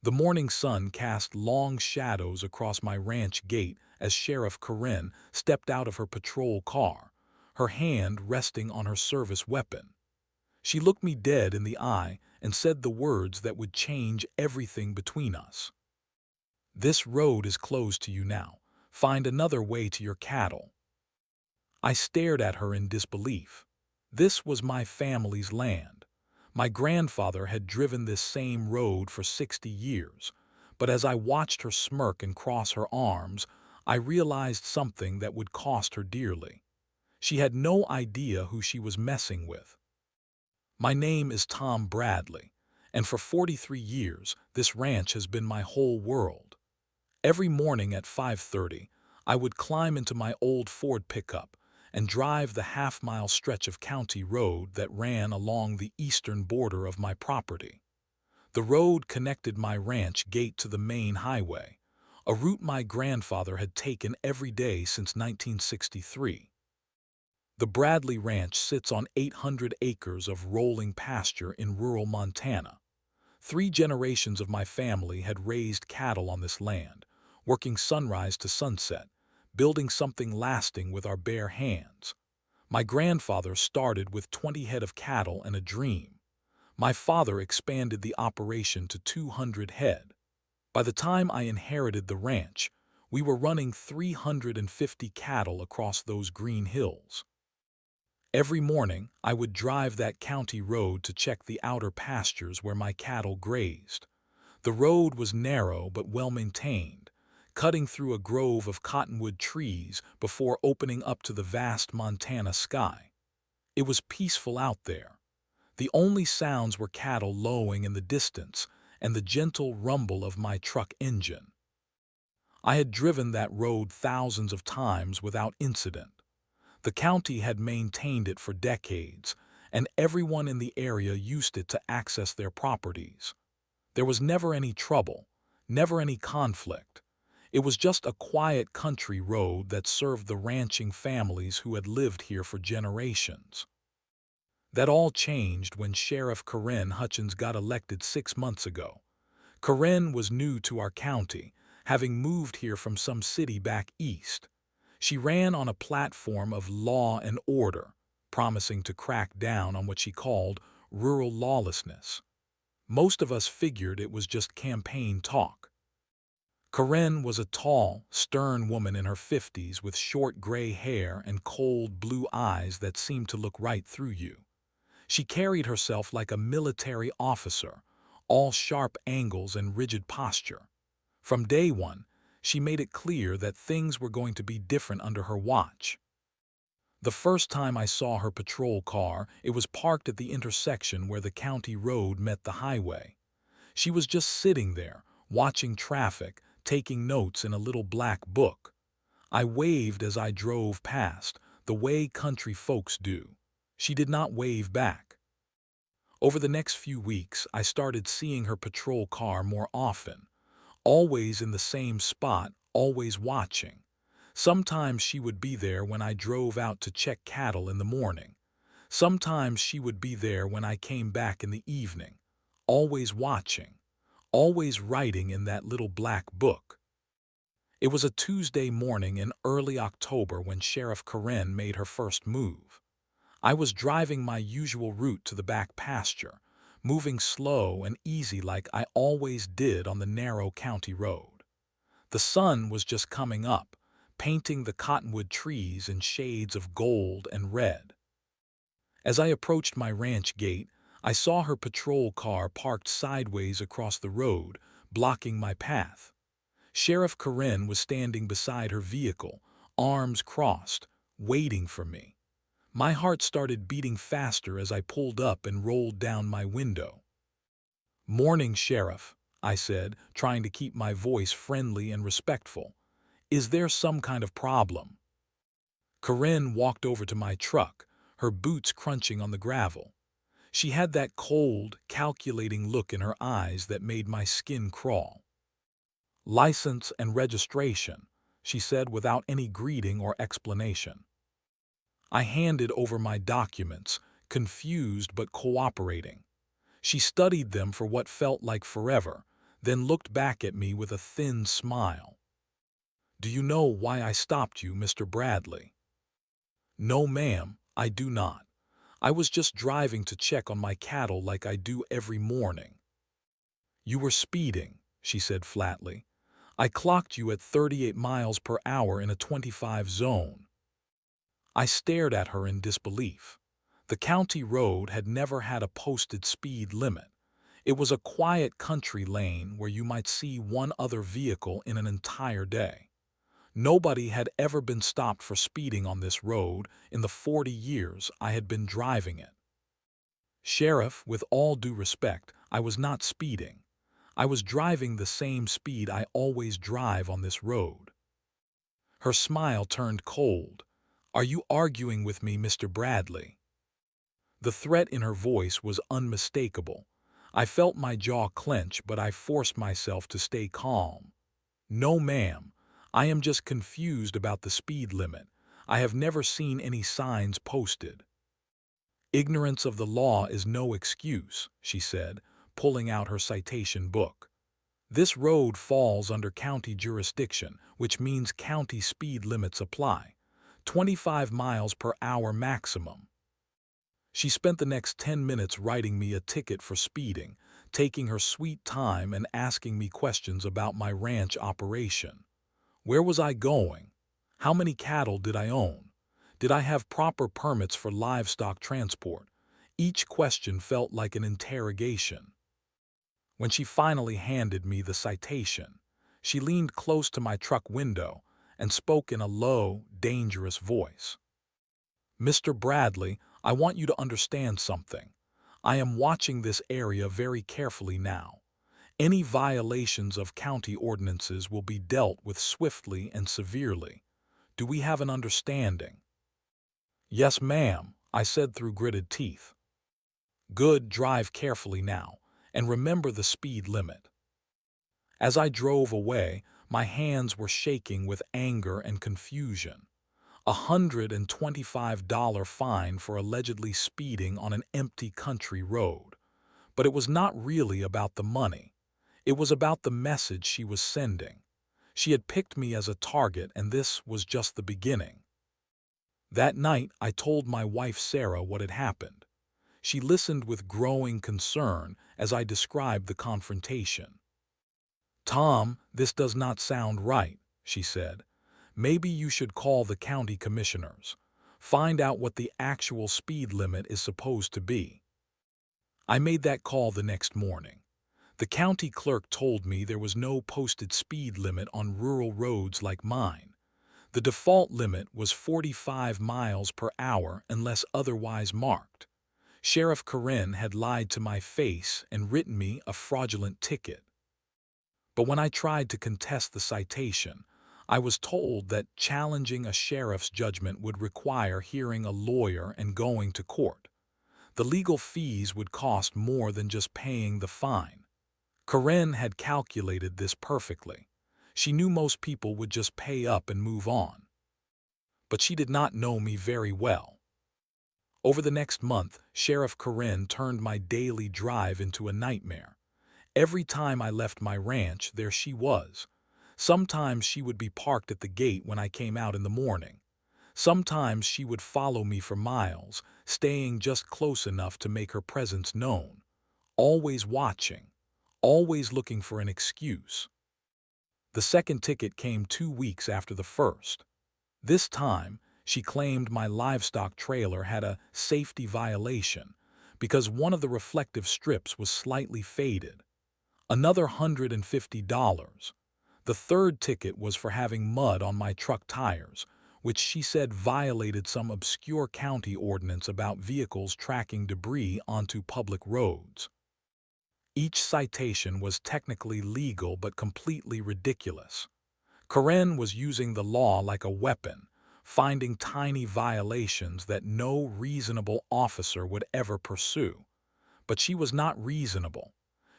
The morning sun cast long shadows across my ranch gate as Sheriff Karen stepped out of her patrol car, her hand resting on her service weapon. She looked me dead in the eye and said the words that would change everything between us. "This road is closed to you now. Find another way to your cattle." I stared at her in disbelief. This was my family's land. My grandfather had driven this same road for 60 years, but as I watched her smirk and cross her arms, I realized something that would cost her dearly. She had no idea who she was messing with. My name is Tom Bradley, and for 43 years, this ranch has been my whole world. Every morning at 5:30, I would climb into my old Ford pickup and drive the half-mile stretch of county road that ran along the eastern border of my property. The road connected my ranch gate to the main highway, a route my grandfather had taken every day since 1963. The Bradley Ranch sits on 800 acres of rolling pasture in rural Montana. 3 generations of my family had raised cattle on this land, working sunrise to sunset, building something lasting with our bare hands. My grandfather started with 20 head of cattle and a dream. My father expanded the operation to 200 head. By the time I inherited the ranch, we were running 350 cattle across those green hills. Every morning, I would drive that county road to check the outer pastures where my cattle grazed. The road was narrow but well-maintained, cutting through a grove of cottonwood trees before opening up to the vast Montana sky. It was peaceful out there. The only sounds were cattle lowing in the distance and the gentle rumble of my truck engine. I had driven that road thousands of times without incident. The county had maintained it for decades, and everyone in the area used it to access their properties. There was never any trouble, never any conflict. It was just a quiet country road that served the ranching families who had lived here for generations. That all changed when Sheriff Karen Hutchins got elected 6 months ago. Karen was new to our county, having moved here from some city back east. She ran on a platform of law and order, promising to crack down on what she called rural lawlessness. Most of us figured it was just campaign talk. Karen was a tall, stern woman in her 50s with short gray hair and cold blue eyes that seemed to look right through you. She carried herself like a military officer, all sharp angles and rigid posture. From day one, she made it clear that things were going to be different under her watch. The first time I saw her patrol car, it was parked at the intersection where the county road met the highway. She was just sitting there, watching traffic, taking notes in a little black book. I waved as I drove past, the way country folks do. She did not wave back. Over the next few weeks, I started seeing her patrol car more often, always in the same spot, always watching. Sometimes she would be there when I drove out to check cattle in the morning. Sometimes she would be there when I came back in the evening, always watching, always writing in that little black book. It was a Tuesday morning in early October when Sheriff Karen made her first move. I was driving my usual route to the back pasture, moving slow and easy like I always did on the narrow county road. The sun was just coming up, painting the cottonwood trees in shades of gold and red. As I approached my ranch gate, I saw her patrol car parked sideways across the road, blocking my path. Sheriff Karen was standing beside her vehicle, arms crossed, waiting for me. My heart started beating faster as I pulled up and rolled down my window. "Morning, Sheriff," I said, trying to keep my voice friendly and respectful. "Is there some kind of problem?" Corinne walked over to my truck, her boots crunching on the gravel. She had that cold, calculating look in her eyes that made my skin crawl. "License and registration," she said without any greeting or explanation. I handed over my documents, confused but cooperating. She studied them for what felt like forever, then looked back at me with a thin smile. "Do you know why I stopped you, Mr. Bradley?" "No, ma'am, I do not. I was just driving to check on my cattle like I do every morning." "You were speeding," she said flatly. "I clocked you at 38 miles per hour in a 25 zone." I stared at her in disbelief. The county road had never had a posted speed limit. It was a quiet country lane where you might see one other vehicle in an entire day. Nobody had ever been stopped for speeding on this road in the 40 years I had been driving it. "Sheriff, with all due respect, I was not speeding. I was driving the same speed I always drive on this road." Her smile turned cold. "Are you arguing with me, Mr. Bradley?" The threat in her voice was unmistakable. I felt my jaw clench, but I forced myself to stay calm. "No, ma'am. I am just confused about the speed limit. I have never seen any signs posted." "Ignorance of the law is no excuse," she said, pulling out her citation book. "This road falls under county jurisdiction, which means county speed limits apply. 25 miles per hour maximum." She spent the next 10 minutes writing me a ticket for speeding, taking her sweet time and asking me questions about my ranch operation. Where was I going? How many cattle did I own? Did I have proper permits for livestock transport? Each question felt like an interrogation. When she finally handed me the citation, she leaned close to my truck window and spoke in a low, dangerous voice. "Mr. Bradley, I want you to understand something. I am watching this area very carefully now. Any violations of county ordinances will be dealt with swiftly and severely. Do we have an understanding?" "Yes, ma'am," I said through gritted teeth. "Good, drive carefully now, and remember the speed limit." As I drove away, my hands were shaking with anger and confusion. $125 fine for allegedly speeding on an empty country road. But it was not really about the money. It was about the message she was sending. She had picked me as a target, and this was just the beginning. That night, I told my wife Sarah what had happened. She listened with growing concern as I described the confrontation. "Tom, this does not sound right," she said. "Maybe you should call the county commissioners. Find out what the actual speed limit is supposed to be." I made that call the next morning. The county clerk told me there was no posted speed limit on rural roads like mine. The default limit was 45 miles per hour unless otherwise marked. Sheriff Karen had lied to my face and written me a fraudulent ticket. But when I tried to contest the citation, I was told that challenging a sheriff's judgment would require hearing a lawyer and going to court. The legal fees would cost more than just paying the fine. Karen had calculated this perfectly. She knew most people would just pay up and move on. But she did not know me very well. Over the next month, Sheriff Karen turned my daily drive into a nightmare. Every time I left my ranch, there she was. Sometimes she would be parked at the gate when I came out in the morning. Sometimes she would follow me for miles, staying just close enough to make her presence known. Always watching, always looking for an excuse. The second ticket came 2 weeks after the first. This time, she claimed my livestock trailer had a safety violation because one of the reflective strips was slightly faded. Another $150. The third ticket was for having mud on my truck tires, which she said violated some obscure county ordinance about vehicles tracking debris onto public roads. Each citation was technically legal but completely ridiculous. Karen was using the law like a weapon, finding tiny violations that no reasonable officer would ever pursue. But she was not reasonable.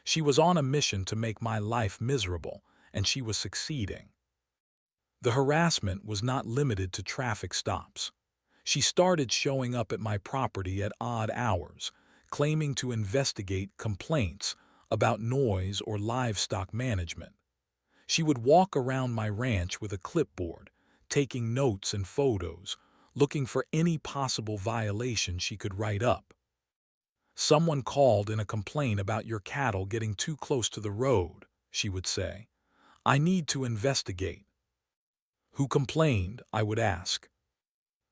She was on a mission to make my life miserable, and she was succeeding. The harassment was not limited to traffic stops. She started showing up at my property at odd hours, claiming to investigate complaints about noise or livestock management. She would walk around my ranch with a clipboard, taking notes and photos, looking for any possible violation she could write up. "Someone called in a complaint about your cattle getting too close to the road," she would say. "I need to investigate." "Who complained?" I would ask.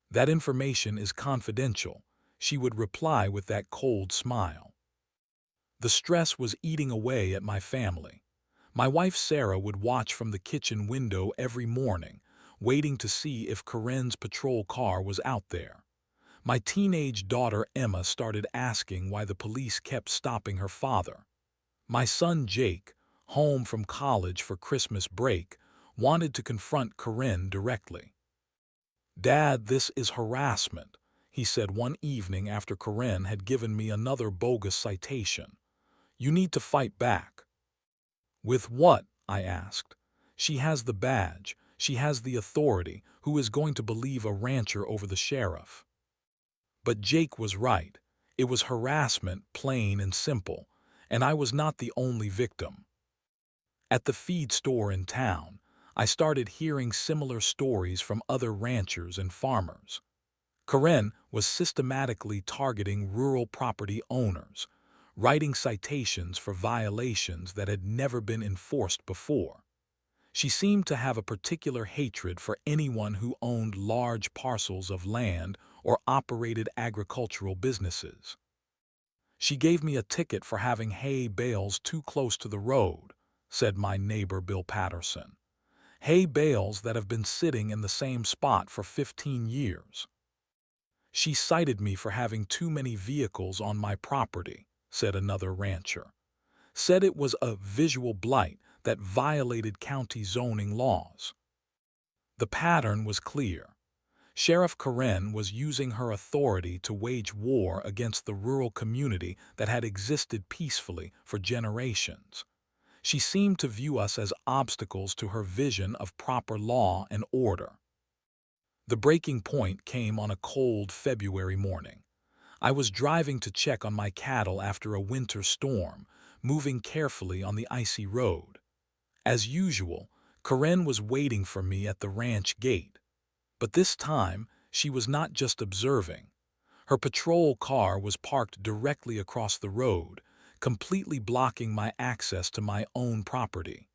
"That information is confidential," she would reply with that cold smile. The stress was eating away at my family. My wife Sarah would watch from the kitchen window every morning, waiting to see if Karen's patrol car was out there. My teenage daughter Emma started asking why the police kept stopping her father. My son Jake, home from college for Christmas break, wanted to confront Karen directly. "Dad, this is harassment," he said one evening after Karen had given me another bogus citation. "You need to fight back." "With what?" I asked. "She has the badge. She has the authority. Who is going to believe a rancher over the sheriff?" But Jake was right. It was harassment, plain and simple, and I was not the only victim. At the feed store in town, I started hearing similar stories from other ranchers and farmers. Karen was systematically targeting rural property owners, writing citations for violations that had never been enforced before. She seemed to have a particular hatred for anyone who owned large parcels of land or operated agricultural businesses. "She gave me a ticket for having hay bales too close to the road," said my neighbor Bill Patterson. "Hay bales that have been sitting in the same spot for 15 years. "She cited me for having too many vehicles on my property," said another rancher. "Said it was a visual blight that violated county zoning laws." The pattern was clear. Sheriff Karen was using her authority to wage war against the rural community that had existed peacefully for generations. She seemed to view us as obstacles to her vision of proper law and order. The breaking point came on a cold February morning. I was driving to check on my cattle after a winter storm, moving carefully on the icy road. As usual, Karen was waiting for me at the ranch gate. But this time, she was not just observing. Her patrol car was parked directly across the road, completely blocking my access to my own property.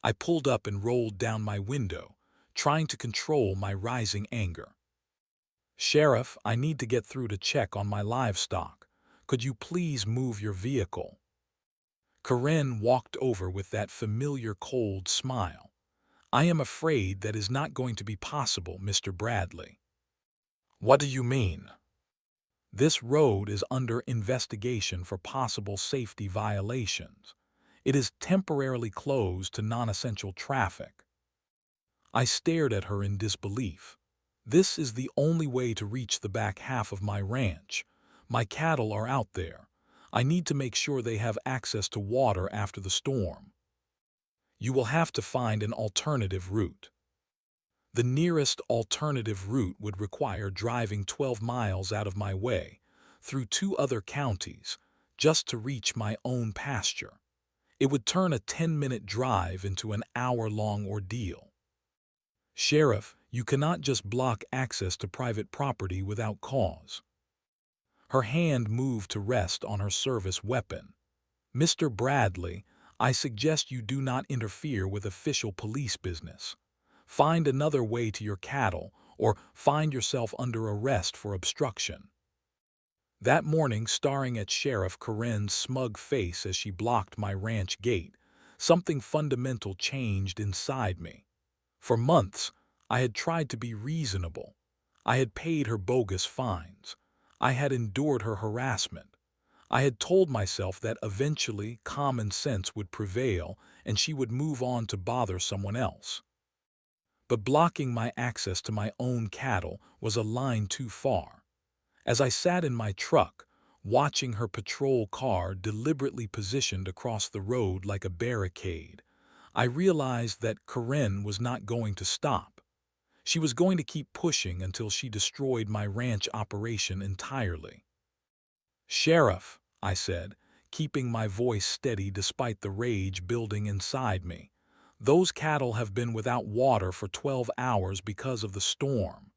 I pulled up and rolled down my window, trying to control my rising anger. "Sheriff, I need to get through to check on my livestock. Could you please move your vehicle?" Karen walked over with that familiar cold smile. "I am afraid that is not going to be possible, Mr. Bradley." "What do you mean?" "This road is under investigation for possible safety violations. It is temporarily closed to non-essential traffic." I stared at her in disbelief. This is the only way to reach the back half of my ranch. My cattle are out there. I need to make sure they have access to water after the storm. "You will have to find an alternative route." The nearest alternative route would require driving 12 miles out of my way, through 2 other counties, just to reach my own pasture. It would turn a 10-minute drive into an hour-long ordeal. "Sheriff, you cannot just block access to private property without cause." Her hand moved to rest on her service weapon. "Mr. Bradley, I suggest you do not interfere with official police business. Find another way to your cattle, or find yourself under arrest for obstruction." That morning, staring at Sheriff Karen's smug face as she blocked my ranch gate, something fundamental changed inside me. For months, I had tried to be reasonable. I had paid her bogus fines. I had endured her harassment. I had told myself that eventually common sense would prevail and she would move on to bother someone else. But blocking my access to my own cattle was a line too far. As I sat in my truck, watching her patrol car deliberately positioned across the road like a barricade, I realized that Karen was not going to stop. She was going to keep pushing until she destroyed my ranch operation entirely. "Sheriff," I said, keeping my voice steady despite the rage building inside me. Those cattle have been without water for 12 hours because of the storm.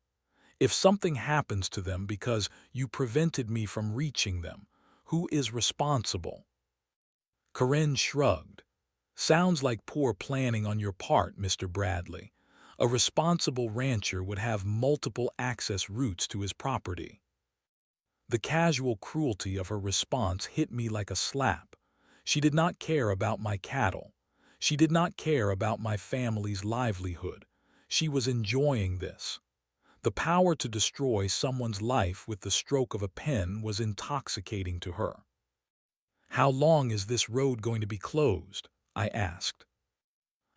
If something happens to them because you prevented me from reaching them, who is responsible? Karen shrugged. Sounds like poor planning on your part, Mr. Bradley. A responsible rancher would have multiple access routes to his property. The casual cruelty of her response hit me like a slap. She did not care about my cattle. She did not care about my family's livelihood. She was enjoying this. The power to destroy someone's life with the stroke of a pen was intoxicating to her. How long is this road going to be closed? I asked.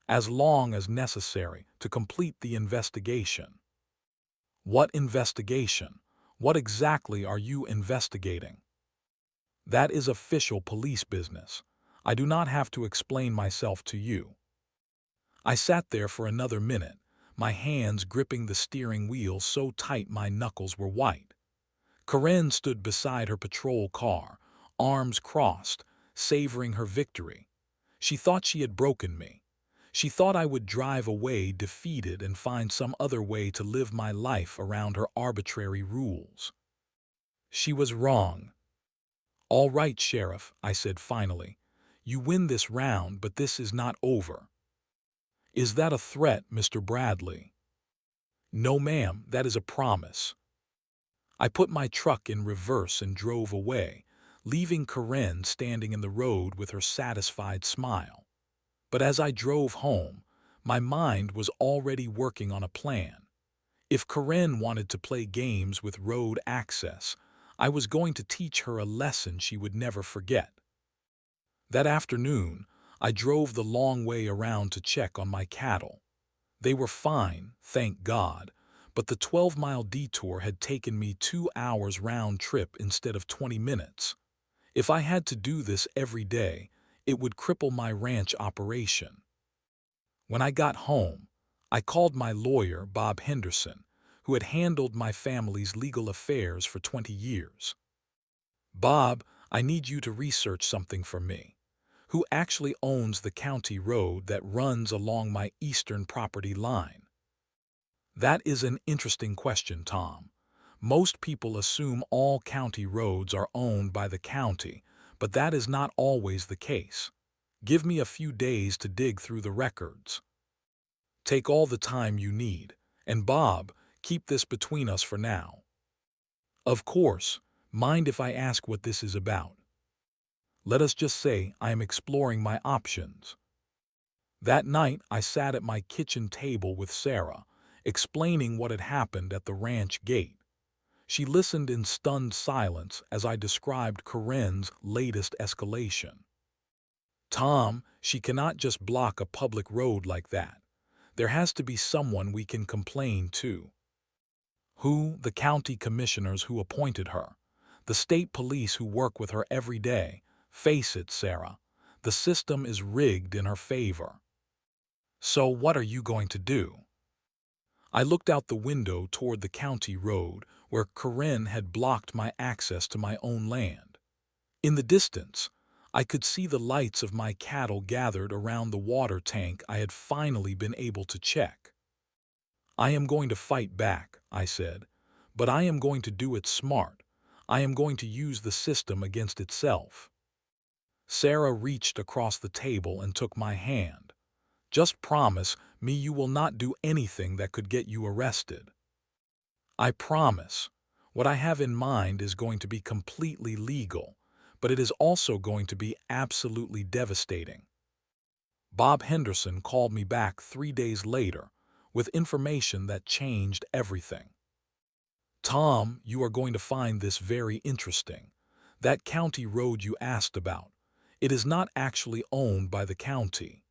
As long as necessary to complete the investigation. What investigation? What exactly are you investigating? That is official police business. I do not have to explain myself to you. I sat there for another minute, my hands gripping the steering wheel so tight my knuckles were white. Karen stood beside her patrol car, arms crossed, savoring her victory. She thought she had broken me. She thought I would drive away defeated and find some other way to live my life around her arbitrary rules. She was wrong. "All right, Sheriff," I said finally. "You win this round, but this is not over." "Is that a threat, Mr. Bradley?" "No, ma'am, that is a promise." I put my truck in reverse and drove away, leaving Karen standing in the road with her satisfied smile. But as I drove home, my mind was already working on a plan. If Karen wanted to play games with road access, I was going to teach her a lesson she would never forget. That afternoon, I drove the long way around to check on my cattle. They were fine, thank God, but the 12-mile detour had taken me 2 hours round trip instead of 20 minutes. If I had to do this every day, it would cripple my ranch operation. When I got home, I called my lawyer, Bob Henderson, who had handled my family's legal affairs for 20 years. "Bob, I need you to research something for me. Who actually owns the county road that runs along my eastern property line?" That is an interesting question, Tom. Most people assume all county roads are owned by the county, but that is not always the case. Give me a few days to dig through the records. Take all the time you need. And Bob, keep this between us for now. Of course, mind if I ask what this is about? Let us just say I am exploring my options. That night, I sat at my kitchen table with Sarah, explaining what had happened at the ranch gate. She listened in stunned silence as I described Karen's latest escalation. "Tom, she cannot just block a public road like that. There has to be someone we can complain to." "Who?" "The county commissioners who appointed her. The state police who work with her every day. Face it, Sarah. The system is rigged in her favor." "So what are you going to do?" I looked out the window toward the county road where Karen had blocked my access to my own land. In the distance, I could see the lights of my cattle gathered around the water tank I had finally been able to check. "I am going to fight back," I said, "but I am going to do it smart. I am going to use the system against itself." Sarah reached across the table and took my hand. "Just promise me you will not do anything that could get you arrested." "I promise. What I have in mind is going to be completely legal, but it is also going to be absolutely devastating." Bob Henderson called me back 3 days later with information that changed everything. "Tom, you are going to find this very interesting. That county road you asked about, it is not actually owned by the county."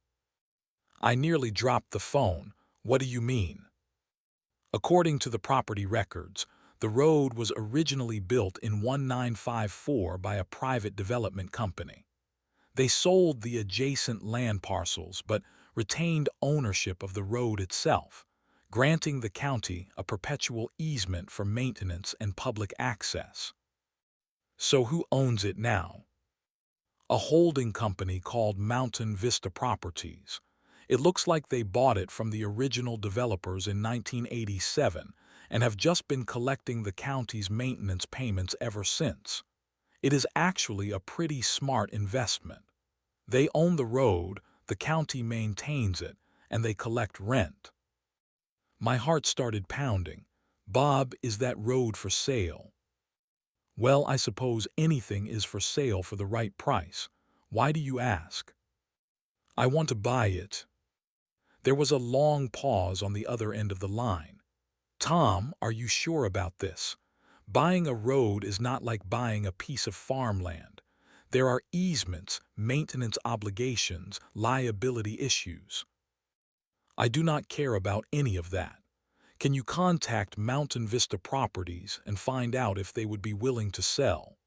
I nearly dropped the phone. "What do you mean?" "According to the property records, the road was originally built in 1954 by a private development company. They sold the adjacent land parcels but retained ownership of the road itself, granting the county a perpetual easement for maintenance and public access." "So who owns it now?" a holding company called Mountain Vista Properties. It looks like they bought it from the original developers in 1987 and have just been collecting the county's maintenance payments ever since. It is actually a pretty smart investment. They own the road, the county maintains it, and they collect rent. My heart started pounding. Bob, is that road for sale? Well, I suppose anything is for sale for the right price. Why do you ask? I want to buy it. There was a long pause on the other end of the line. Tom, are you sure about this? Buying a road is not like buying a piece of farmland. There are easements, maintenance obligations, liability issues. I do not care about any of that. Can you contact Mountain Vista Properties and find out if they would be willing to sell?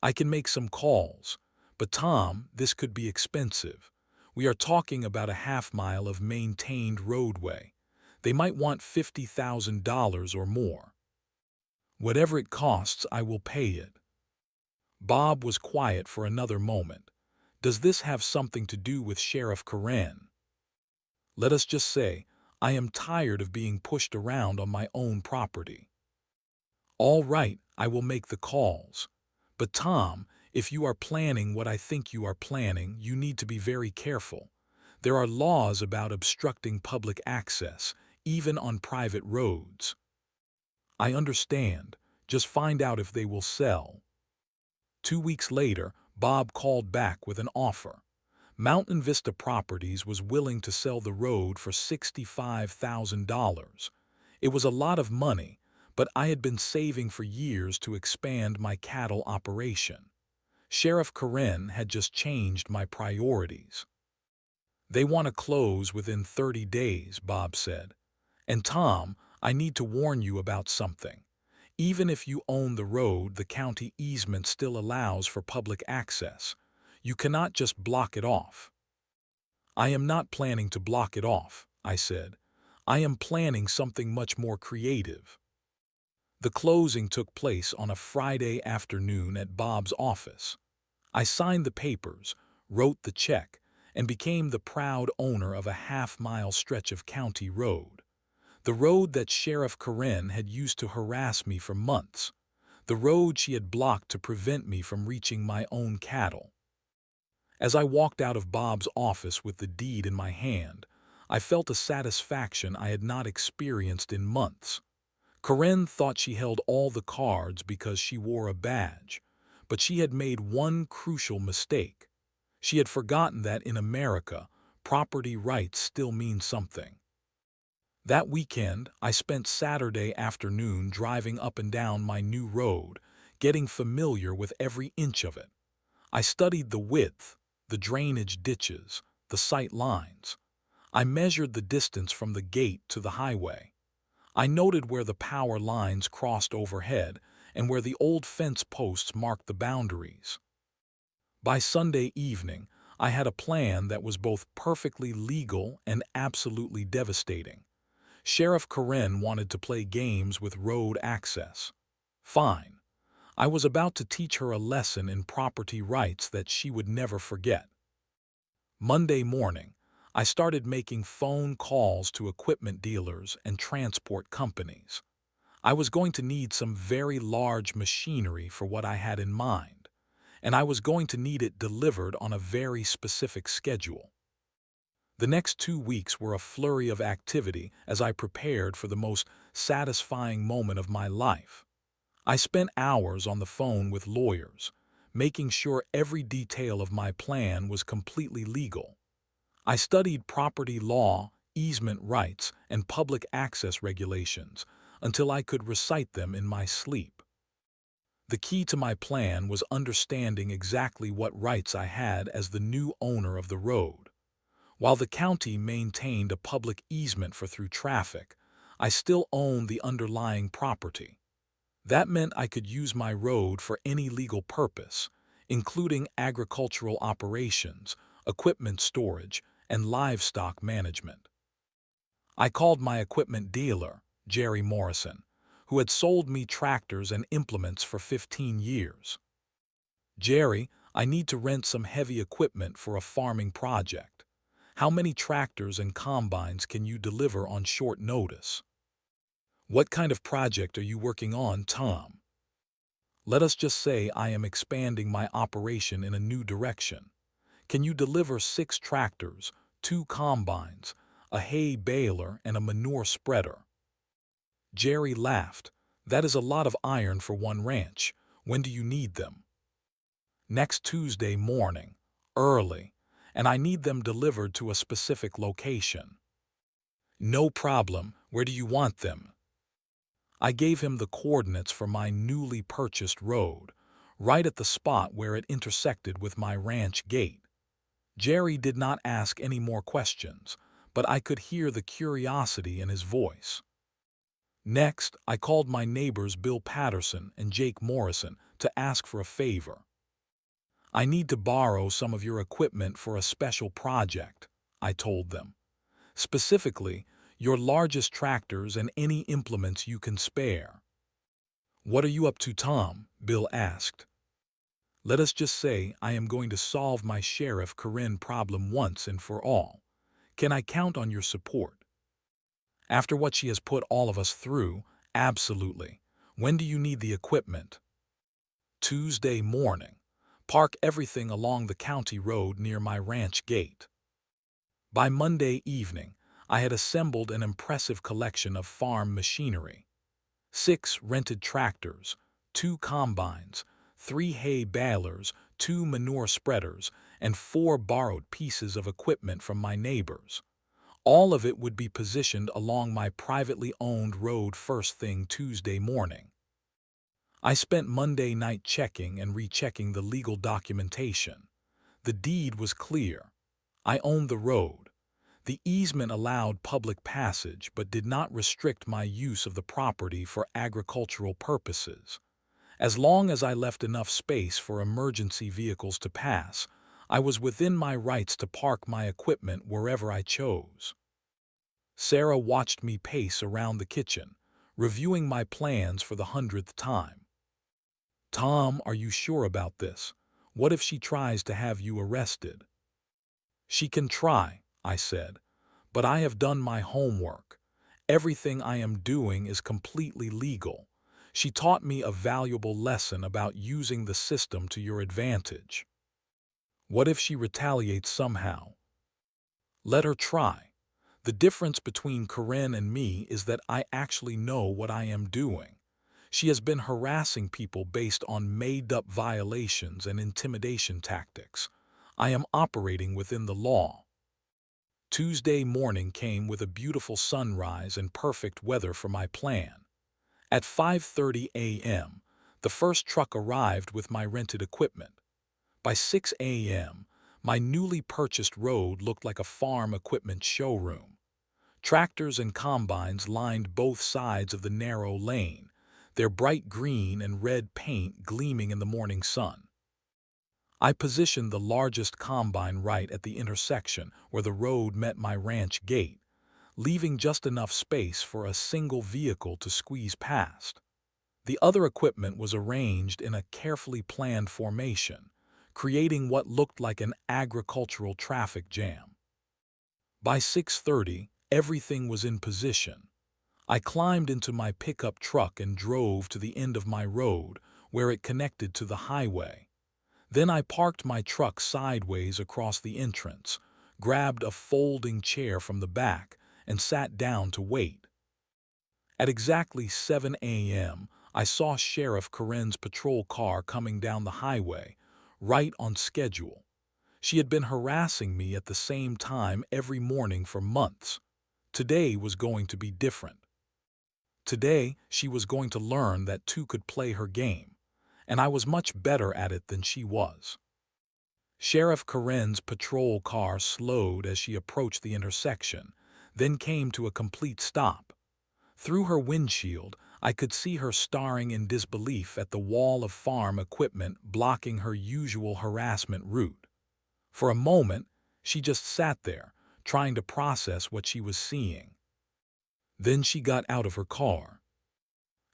I can make some calls, but Tom, this could be expensive. We are talking about a half-mile of maintained roadway. They might want $50,000 or more. Whatever it costs, I will pay it. Bob was quiet for another moment. Does this have something to do with Sheriff Karen? Let us just say, I am tired of being pushed around on my own property. All right, I will make the calls. But Tom, if you are planning what I think you are planning, you need to be very careful. There are laws about obstructing public access, even on private roads. I understand. Just find out if they will sell. 2 weeks later, Bob called back with an offer. Mountain Vista Properties was willing to sell the road for $65,000. It was a lot of money, but I had been saving for years to expand my cattle operation. Sheriff Karen had just changed my priorities. They want to close within 30 days, Bob said. And Tom, I need to warn you about something. Even if you own the road, the county easement still allows for public access. You cannot just block it off. I am not planning to block it off, I said. I am planning something much more creative. The closing took place on a Friday afternoon at Bob's office. I signed the papers, wrote the check, and became the proud owner of a half-mile stretch of county road. The road that Sheriff Karen had used to harass me for months. The road she had blocked to prevent me from reaching my own cattle. As I walked out of Bob's office with the deed in my hand, I felt a satisfaction I had not experienced in months. Karen thought she held all the cards because she wore a badge, but she had made one crucial mistake. She had forgotten that in America, property rights still mean something. That weekend, I spent Saturday afternoon driving up and down my new road, getting familiar with every inch of it. I studied the width, the drainage ditches, the sight lines. I measured the distance from the gate to the highway. I noted where the power lines crossed overhead and where the old fence posts marked the boundaries. By Sunday evening, I had a plan that was both perfectly legal and absolutely devastating. Sheriff Karen wanted to play games with road access. Fine. I was about to teach her a lesson in property rights that she would never forget. Monday morning, I started making phone calls to equipment dealers and transport companies. I was going to need some very large machinery for what I had in mind, and I was going to need it delivered on a very specific schedule. The next 2 weeks were a flurry of activity as I prepared for the most satisfying moment of my life. I spent hours on the phone with lawyers, making sure every detail of my plan was completely legal. I studied property law, easement rights, and public access regulations until I could recite them in my sleep. The key to my plan was understanding exactly what rights I had as the new owner of the road. While the county maintained a public easement for through traffic, I still owned the underlying property. That meant I could use my road for any legal purpose, including agricultural operations, equipment storage, and livestock management. I called my equipment dealer, Jerry Morrison, who had sold me tractors and implements for 15 years. Jerry, I need to rent some heavy equipment for a farming project. How many tractors and combines can you deliver on short notice? What kind of project are you working on, Tom? Let us just say I am expanding my operation in a new direction. Can you deliver 6 tractors, 2 combines, a hay baler, and a manure spreader? Jerry laughed. That is a lot of iron for one ranch. When do you need them? Next Tuesday morning, early, and I need them delivered to a specific location. No problem. Where do you want them? I gave him the coordinates for my newly purchased road, right at the spot where it intersected with my ranch gate. Jerry did not ask any more questions, but I could hear the curiosity in his voice. Next, I called my neighbors Bill Patterson and Jake Morrison to ask for a favor. I need to borrow some of your equipment for a special project, I told them. Specifically, your largest tractors and any implements you can spare. What are you up to, Tom? Bill asked. Let us just say I am going to solve my Sheriff Karen problem once and for all. Can I count on your support? After what she has put all of us through, absolutely. When do you need the equipment? Tuesday morning. Park everything along the county road near my ranch gate. By Monday evening, I had assembled an impressive collection of farm machinery. 6 rented tractors, 2 combines, 3 hay balers, 2 manure spreaders, and 4 borrowed pieces of equipment from my neighbors. All of it would be positioned along my privately owned road first thing Tuesday morning. I spent Monday night checking and rechecking the legal documentation. The deed was clear. I owned the road. The easement allowed public passage but did not restrict my use of the property for agricultural purposes. As long as I left enough space for emergency vehicles to pass, I was within my rights to park my equipment wherever I chose. Sarah watched me pace around the kitchen, reviewing my plans for the 100th time. Tom, are you sure about this? What if she tries to have you arrested? She can try, I said, but I have done my homework. Everything I am doing is completely legal. She taught me a valuable lesson about using the system to your advantage. What if she retaliates somehow? Let her try. The difference between Karen and me is that I actually know what I am doing. She has been harassing people based on made-up violations and intimidation tactics. I am operating within the law. Tuesday morning came with a beautiful sunrise and perfect weather for my plan. At 5:30 a.m., the first truck arrived with my rented equipment. By 6 a.m., my newly purchased road looked like a farm equipment showroom. Tractors and combines lined both sides of the narrow lane, their bright green and red paint gleaming in the morning sun. I positioned the largest combine right at the intersection where the road met my ranch gate, leaving just enough space for a single vehicle to squeeze past. The other equipment was arranged in a carefully planned formation, creating what looked like an agricultural traffic jam. By 6:30, everything was in position. I climbed into my pickup truck and drove to the end of my road where it connected to the highway. Then I parked my truck sideways across the entrance, grabbed a folding chair from the back, and sat down to wait. At exactly 7 a.m., I saw Sheriff Karen's patrol car coming down the highway, right on schedule. She had been harassing me at the same time every morning for months. Today was going to be different. Today, she was going to learn that two could play her game, and I was much better at it than she was. Sheriff Karen's patrol car slowed as she approached the intersection, then came to a complete stop. Through her windshield, I could see her staring in disbelief at the wall of farm equipment blocking her usual harassment route. For a moment, she just sat there, trying to process what she was seeing. Then she got out of her car.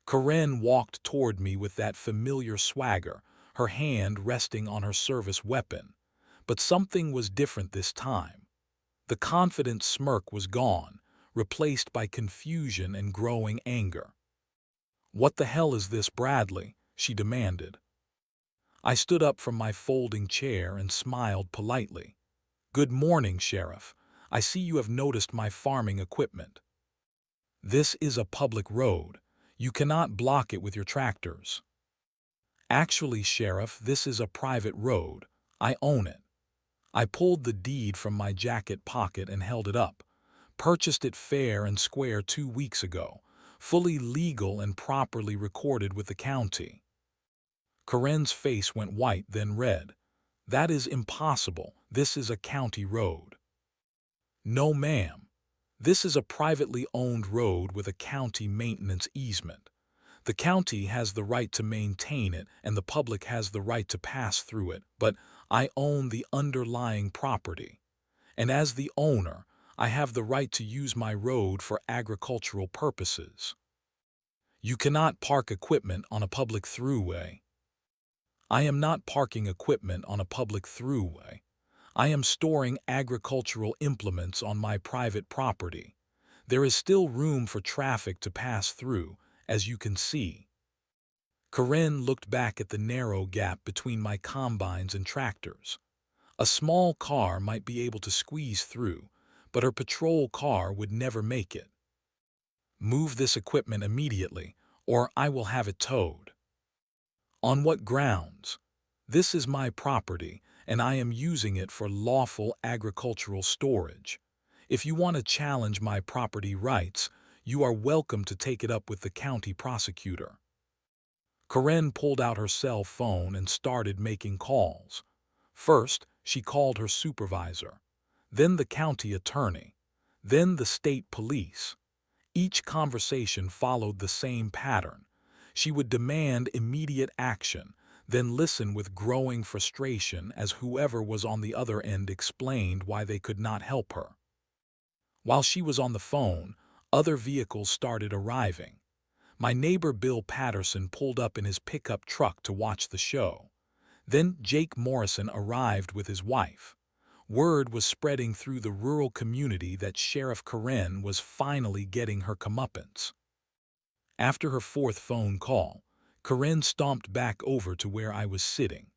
Karen walked toward me with that familiar swagger, her hand resting on her service weapon. But something was different this time. The confident smirk was gone, replaced by confusion and growing anger. "What the hell is this, Bradley?" she demanded. I stood up from my folding chair and smiled politely. "Good morning, Sheriff. I see you have noticed my farming equipment. This is a public road. You cannot block it with your tractors." "Actually, Sheriff, this is a private road. I own it." I pulled the deed from my jacket pocket and held it up. "Purchased it fair and square 2 weeks ago. Fully legal and properly recorded with the county." Karen's face went white, then red. "That is impossible. This is a county road." "No, ma'am. This is a privately owned road with a county maintenance easement. The county has the right to maintain it and the public has the right to pass through it, but I own the underlying property. And as the owner, I have the right to use my road for agricultural purposes. You cannot park equipment on a public throughway." "I am not parking equipment on a public throughway. I am storing agricultural implements on my private property. There is still room for traffic to pass through, as you can see." Karen looked back at the narrow gap between my combines and tractors. A small car might be able to squeeze through, but her patrol car would never make it. "Move this equipment immediately, or I will have it towed." "On what grounds? This is my property, and I am using it for lawful agricultural storage. If you want to challenge my property rights, you are welcome to take it up with the county prosecutor." Karen pulled out her cell phone and started making calls. First, she called her supervisor, then the county attorney, then the state police. Each conversation followed the same pattern. She would demand immediate action, then listen with growing frustration as whoever was on the other end explained why they could not help her. While she was on the phone, other vehicles started arriving. My neighbor Bill Patterson pulled up in his pickup truck to watch the show. Then Jake Morrison arrived with his wife. Word was spreading through the rural community that Sheriff Karen was finally getting her comeuppance. After her fourth phone call, Karen stomped back over to where I was sitting.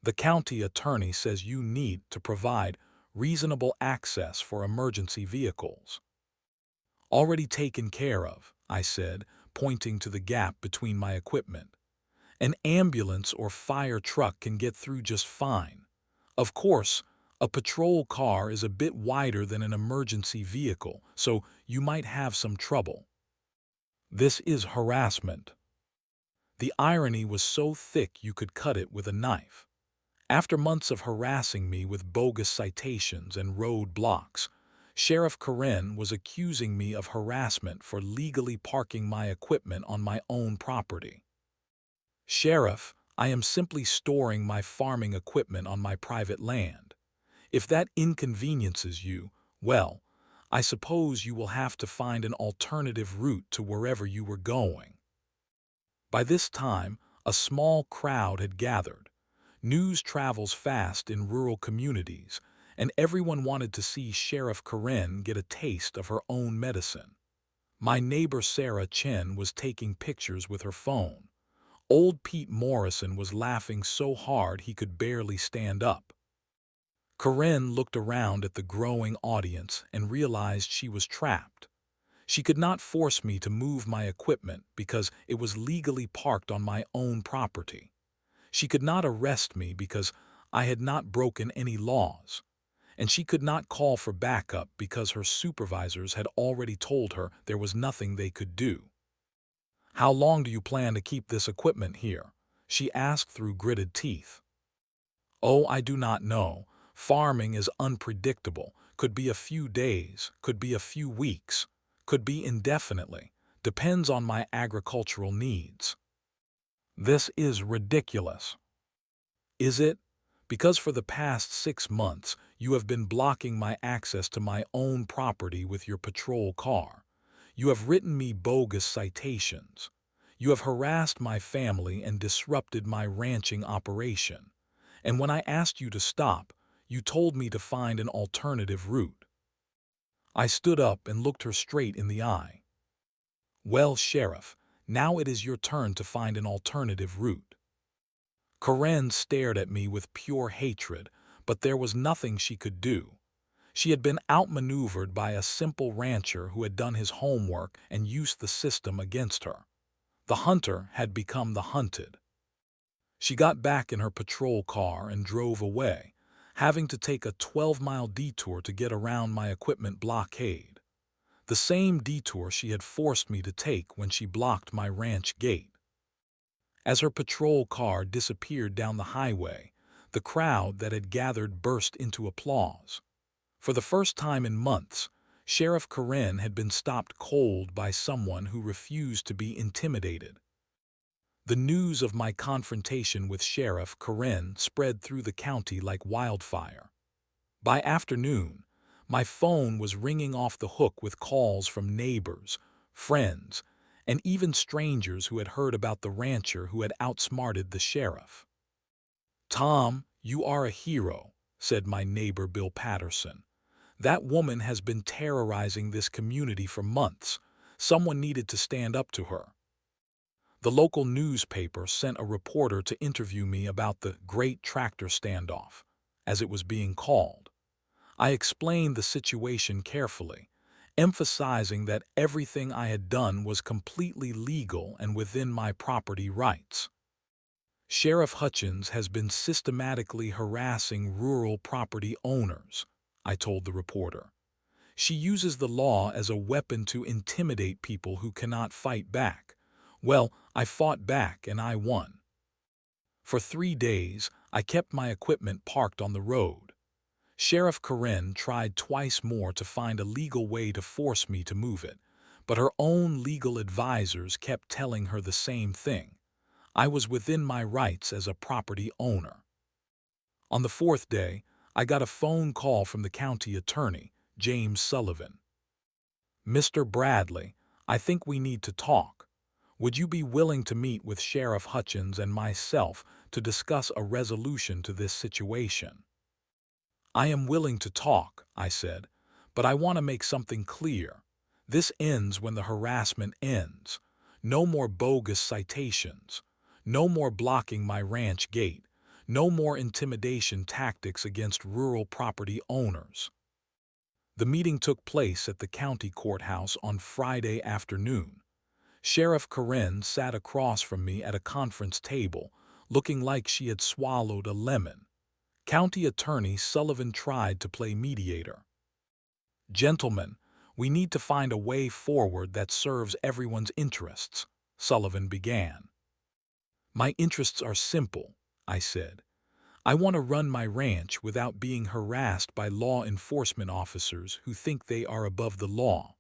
"The county attorney says you need to provide reasonable access for emergency vehicles." "Already taken care of," I said, pointing to the gap between my equipment. "An ambulance or fire truck can get through just fine. Of course, a patrol car is a bit wider than an emergency vehicle, so you might have some trouble." This is harassment. The irony was so thick you could cut it with a knife. After months of harassing me with bogus citations and road blocks, Sheriff Karen was accusing me of harassment for legally parking my equipment on my own property. "Sheriff, I am simply storing my farming equipment on my private land. If that inconveniences you, well, I suppose you will have to find an alternative route to wherever you were going." By this time, a small crowd had gathered. News travels fast in rural communities, and everyone wanted to see Sheriff Karen get a taste of her own medicine. My neighbor Sarah Chen was taking pictures with her phone. Old Pete Morrison was laughing so hard he could barely stand up. Karen looked around at the growing audience and realized she was trapped. She could not force me to move my equipment because it was legally parked on my own property. She could not arrest me because I had not broken any laws. And she could not call for backup because her supervisors had already told her there was nothing they could do. "How long do you plan to keep this equipment here?" she asked through gritted teeth. "Oh, I do not know. Farming is unpredictable. Could be a few days, could be a few weeks, could be indefinitely. Depends on my agricultural needs." This is ridiculous. Is it? Because for the past 6 months, you have been blocking my access to my own property with your patrol car. You have written me bogus citations. You have harassed my family and disrupted my ranching operation. And when I asked you to stop, you told me to find an alternative route." I stood up and looked her straight in the eye. "Well, Sheriff, now it is your turn to find an alternative route." Karen stared at me with pure hatred, but there was nothing she could do. She had been outmaneuvered by a simple rancher who had done his homework and used the system against her. The hunter had become the hunted. She got back in her patrol car and drove away, having to take a 12-mile detour to get around my equipment blockade. The same detour she had forced me to take when she blocked my ranch gate. As her patrol car disappeared down the highway, the crowd that had gathered burst into applause. For the first time in months, Sheriff Karen had been stopped cold by someone who refused to be intimidated. The news of my confrontation with Sheriff Karen spread through the county like wildfire. By afternoon, my phone was ringing off the hook with calls from neighbors, friends, and even strangers who had heard about the rancher who had outsmarted the sheriff. "Tom, you are a hero," said my neighbor Bill Patterson. "That woman has been terrorizing this community for months. Someone needed to stand up to her." The local newspaper sent a reporter to interview me about the Great Tractor Standoff, as it was being called. I explained the situation carefully, emphasizing that everything I had done was completely legal and within my property rights. "Sheriff Hutchins has been systematically harassing rural property owners," I told the reporter. "She uses the law as a weapon to intimidate people who cannot fight back. Well, I fought back and I won. For 3 days, I kept my equipment parked on the road. Sheriff Karen tried twice more to find a legal way to force me to move it, but her own legal advisors kept telling her the same thing. I was within my rights as a property owner. On the 4th day, I got a phone call from the county attorney, James Sullivan. "Mr. Bradley, I think we need to talk. Would you be willing to meet with Sheriff Hutchins and myself to discuss a resolution to this situation?" "I am willing to talk," I said, "but I want to make something clear. This ends when the harassment ends. No more bogus citations. No more blocking my ranch gate. No more intimidation tactics against rural property owners." The meeting took place at the county courthouse on Friday afternoon. Sheriff Karen sat across from me at a conference table, looking like she had swallowed a lemon. County Attorney Sullivan tried to play mediator. "Gentlemen, we need to find a way forward that serves everyone's interests," Sullivan began. "My interests are simple," I said. "I want to run my ranch without being harassed by law enforcement officers who think they are above the law."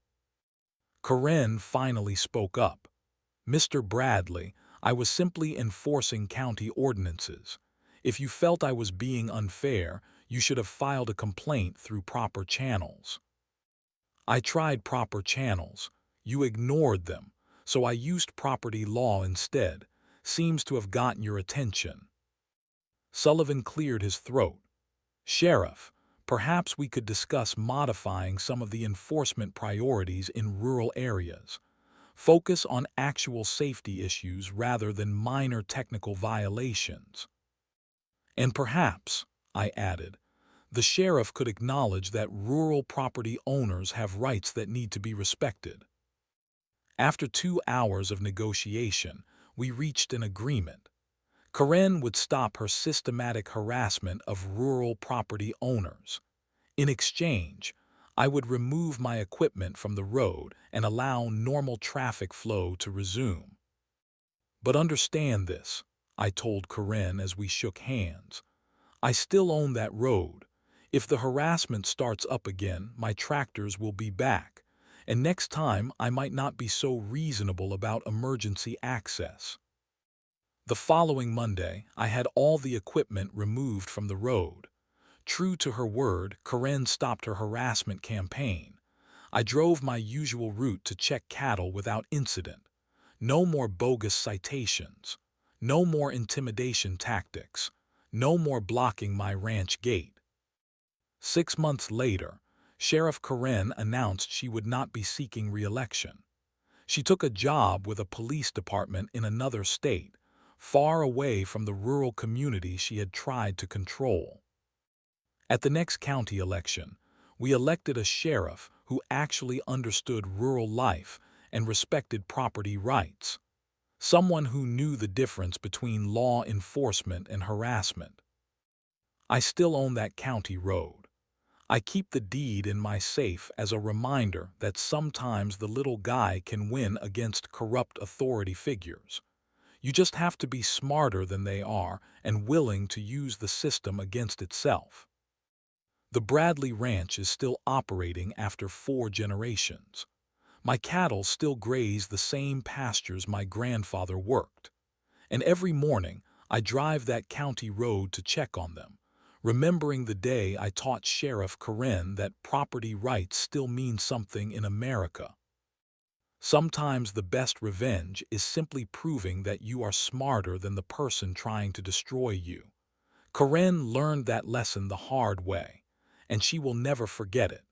Karen finally spoke up. "Mr. Bradley, I was simply enforcing county ordinances. If you felt I was being unfair, you should have filed a complaint through proper channels." "I tried proper channels. You ignored them, so I used property law instead. Seems to have gotten your attention." Sullivan cleared his throat. "Sheriff, perhaps we could discuss modifying some of the enforcement priorities in rural areas. Focus on actual safety issues rather than minor technical violations. And perhaps," I added, "the sheriff could acknowledge that rural property owners have rights that need to be respected." After 2 hours of negotiation, we reached an agreement. Karen would stop her systematic harassment of rural property owners. In exchange, I would remove my equipment from the road and allow normal traffic flow to resume. "But understand this," I told Karen as we shook hands. "I still own that road. If the harassment starts up again, my tractors will be back, and next time I might not be so reasonable about emergency access." The following Monday, I had all the equipment removed from the road. True to her word, Karen stopped her harassment campaign. I drove my usual route to check cattle without incident. No more bogus citations. No more intimidation tactics. No more blocking my ranch gate. 6 months later, Sheriff Karen announced she would not be seeking re-election. She took a job with a police department in another state, far away from the rural community she had tried to control. At the next county election, we elected a sheriff who actually understood rural life and respected property rights. Someone who knew the difference between law enforcement and harassment. I still own that county road. I keep the deed in my safe as a reminder that sometimes the little guy can win against corrupt authority figures. You just have to be smarter than they are and willing to use the system against itself. The Bradley Ranch is still operating after 4 generations. My cattle still graze the same pastures my grandfather worked. And every morning, I drive that county road to check on them, remembering the day I taught Sheriff Karen that property rights still mean something in America. Sometimes the best revenge is simply proving that you are smarter than the person trying to destroy you. Karen learned that lesson the hard way, and she will never forget it.